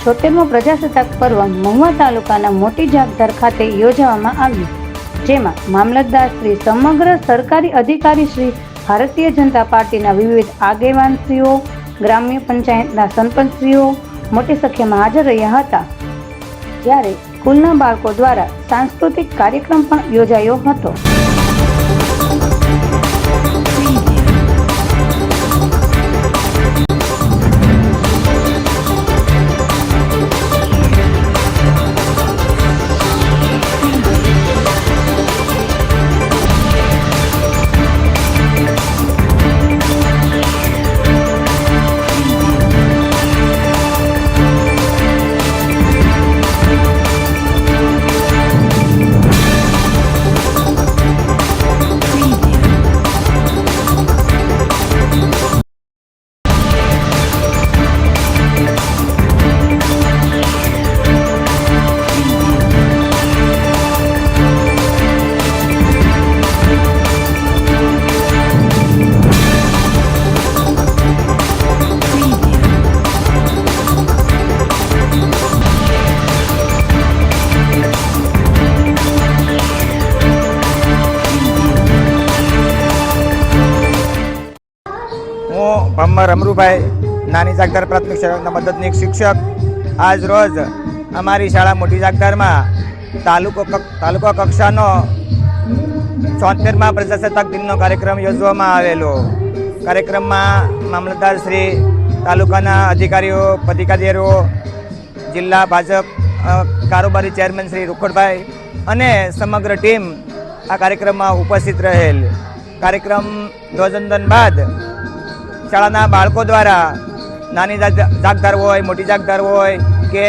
76મો પ્રજાસત્તાક પર્વ મહુવા તાલુકાના મોટી જાગધાર ખાતે યોજવામાં આવ્યું, જેમાં મામલતદાર શ્રી, સમગ્ર સરકારી અધિકારી શ્રી, ભારતીય જનતા પાર્ટીના વિવિધ આગેવાનશ્રીઓ, ગ્રામ્ય પંચાયતના સરપંચશ્રીઓ મોટી સંખ્યામાં હાજર રહ્યા હતા, જ્યારે સ્કૂલના બાળકો દ્વારા સાંસ્કૃતિક કાર્યક્રમ પણ યોજાયો હતો। ભમ્મર અમરુભાઈ, નાની જાગધાર પ્રાથમિક શાળાના મદદનીશ શિક્ષક, આજ રોજ અમારી શાળા મોટી જાગધારમાં તાલુકા કક્ષાનો 74મા પ્રજાસત્તાક દિનનો કાર્યક્રમ યોજવામાં આવેલો। કાર્યક્રમમાં મામલતદાર શ્રી, તાલુકાના અધિકારીઓ, પદાધિકારીઓ, જિલ્લા ભાજપ કારોબારી ચેરમેન શ્રી રૂખડભાઈ અને સમગ્ર ટીમ આ કાર્યક્રમમાં ઉપસ્થિત રહેલ। કાર્યક્રમ ધ્વજવંદન બાદ શાળાના બાળકો દ્વારા નાની જાગધાર હોય, મોટી જાગધાર હોય કે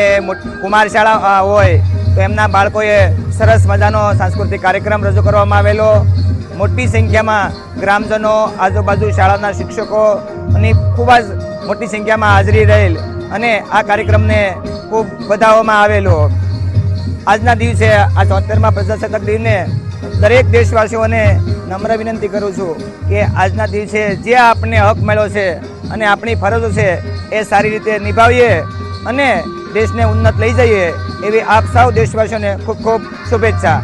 કુમાર શાળા હોય તો એમના બાળકોએ સરસ મજાનો સાંસ્કૃતિક કાર્યક્રમ રજૂ કરવામાં આવેલો। મોટી સંખ્યામાં ગ્રામજનો, આજુબાજુ શાળાના શિક્ષકો અને ખૂબ જ મોટી સંખ્યામાં હાજરી રહેલ અને આ કાર્યક્રમને ખૂબ વધાવવામાં આવેલો। આજના દિવસે આ 74મા પ્રજાસત્તાક દિને દરેક દેશવાસીઓને નમ્ર વિનંતી કરું છું કે આજના દિવસે જે આપણને હક મળ્યો છે અને આપણી ફરજો છે એ સારી રીતે નિભાવીએ અને દેશને ઉન્નત લઈ જઈએ એવી આપ સૌ દેશવાસીઓને ખૂબ ખૂબ શુભેચ્છા।